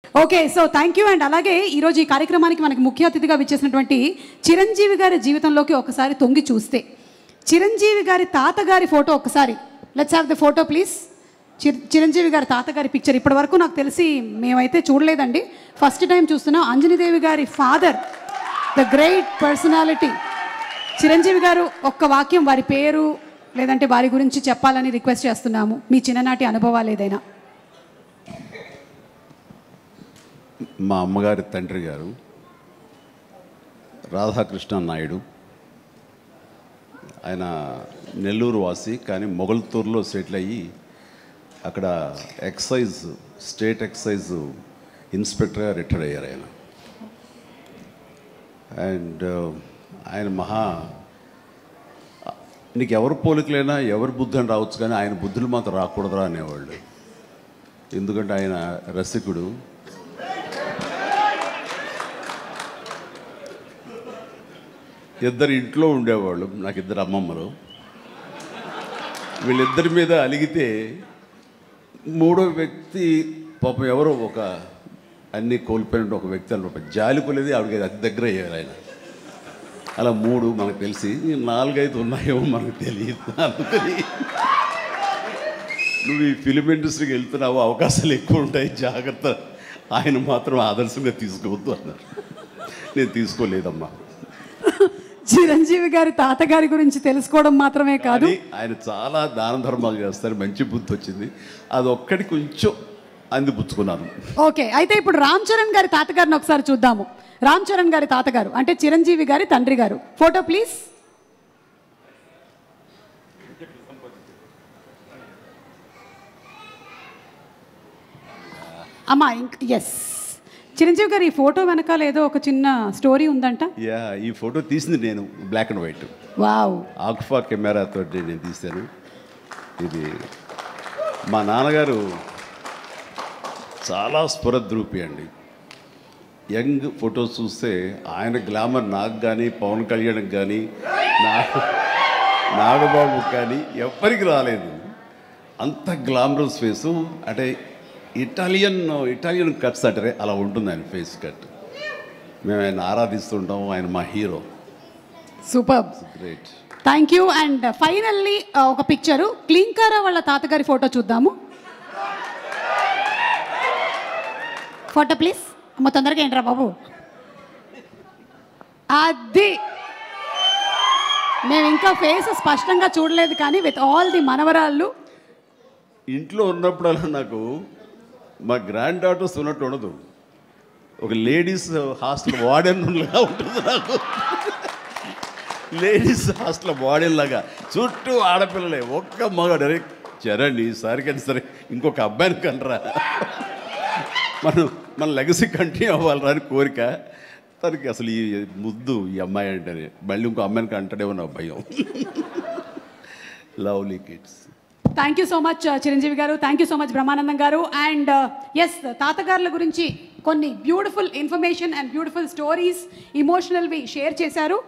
Okay, so thank you. And అలాగే ఈరోజు ఈ కార్యక్రమానికి మనకి ముఖ్య అతిథిగా విచ్చేసినటువంటి చిరంజీవి గారి జీవితంలోకి ఒకసారి తొంగి చూస్తే చిరంజీవి గారి తాతగారి ఫోటో ఒకసారి let's have the photo please. Chiranjeevi గారి తాతగారి పిక్చర్ ఇప్పటి వరకు నాకు తెలిసి మేమైతే చూడలేదండి, ఫస్ట్ టైం చూస్తున్నాం. అంజనీదేవి గారి father, the great personality Chiranjeevi గారు. ఒక్క వాక్యం వారి పేరు లేదంటే వారి గురించి చెప్పాలని రిక్వెస్ట్ చేస్తున్నాము, మీ చిన్ననాటి అనుభవాలు ఏదైనా. మా అమ్మగారి తండ్రి గారు రాధాకృష్ణ నాయుడు. ఆయన నెల్లూరు వాసి, కానీ మొగల్తూరులో సెటిల్ అయ్యి అక్కడ స్టేట్ ఎక్సైజ్ ఇన్స్పెక్టర్గా రిటైర్ అయ్యారు ఆయన. అండ్ ఆయన నీకు ఎవరు పోలికలైనా ఎవరి బుద్ధి అని రావచ్చు, కానీ ఆయన బుద్ధులు మాత్రం రాకూడదురా అనేవాళ్ళు. ఎందుకంటే ఆయన రసికుడు. ఇద్దరు ఇంట్లో ఉండేవాళ్ళు, నాకు ఇద్దరు అమ్మమ్మలు. వీళ్ళిద్దరి మీద అలిగితే మూడో వ్యక్తి పాపం ఎవరో ఒక అన్నీ కోల్పోయిన ఒక వ్యక్తి అనమాట, జాలి కొలేది ఆవిడకి అతి దగ్గర అయ్యారు ఆయన. అలా మూడు మనకు తెలిసి 4-5 ఉన్నాయేమో మనకు తెలియదు. అందుకని నువ్వు ఈ ఫిలిం ఇండస్ట్రీకి వెళ్తున్నావు, అవకాశాలు ఎక్కువ ఉంటాయి, జాగ్రత్త, ఆయన మాత్రం ఆదర్శంగా తీసుకోవద్దు అన్నారు. నేను తీసుకోలేదమ్మా. చిరంజీవి గారి తాతగారి గురించి తెలుసుకోవడం మాత్రమే కాదు, ఆయన చాలా దాన ధర్మాలు చేస్తారు, మంచి బుద్ధి వచ్చింది, అది ఒక్కటి కొంచెం అందిపుచ్చుకున్నాను. ఓకే, అయితే ఇప్పుడు రామ్ చరణ్ గారి తాతగారిని ఒకసారి చూద్దాము. రామ్ చరణ్ గారి తాతగారు అంటే చిరంజీవి గారి తండ్రి గారు, ఫోటో ప్లీజ్. అమ్మా ఎస్, చిరంజీవి గారు ఈ ఫోటో వెనకాల ఏదో ఒక చిన్న స్టోరీ ఉందంట. ఈ ఫోటో తీసింది నేను, బ్లాక్ అండ్ వైట్. వావ్. ఆక్ఫా కెమెరాతో నేను తీశాను. ఇది మా నాన్నగారు చాలా స్ఫురద్రూపి అండి. యంగ్ ఫొటోస్ చూస్తే ఆయన గ్లామర్ నాకు కానీ, పవన్ కళ్యాణ్కి కానీ, నాగబాబుకి కానీ ఎవ్వరికి రాలేదు. అంత గ్లామరస్ ఫేసు, అంటే ఇటాలియన్ కట్స్ అంటారే అలా ఉంటుంది ఆయన ఫేస్ కట్. మేము ఆయన ఆరాధిస్తుంటాం, ఆయన మా hero. Super, great, thank you. And finally ఒక పిక్చరు క్లీంకారా వాళ్ళ తాతగారి ఫోటో చూద్దాము. Photo please. అమ్మ తొందరగా ఏంట్రా బాబు, అది మేము ఇంకా ఫేస్ స్పష్టంగా చూడలేదు, కానీ విత్ ఆల్ ది మనవరాళ్ళు ఇంట్లో ఉన్నప్పుడల్లా నాకు మా గ్రాండ్ డాటర్స్ ఉన్నట్టు ఉండదు, ఒక లేడీస్ హాస్టల్ వార్డెన్లాగా ఉంటుంది నాకు. లేడీస్ హాస్టల్ వార్డెన్ లాగా చుట్టూ ఆడపిల్లలే, ఒక్క మగాడు. అరే చరణ్ ఈసారి కానీ సరే ఇంకొక అబ్బాయిని కనరా, మన లెగసీ కంటిన్యూ అవ్వాలరా అని కోరిక తనకి. అసలు ఈ ముద్దు ఈ అమ్మాయి అంటేనే మళ్ళీ ఇంకో అమ్మాయిని అంటాడేమో నా భయం. Lovely kids. Thank you so much Chiranjeevi garu, thank you so much Brahmanandam garu. And yes, తాతగారుల గురించి కొన్ని beautiful information and beautiful stories, ఇమోషనల్వి షేర్ చేశారు.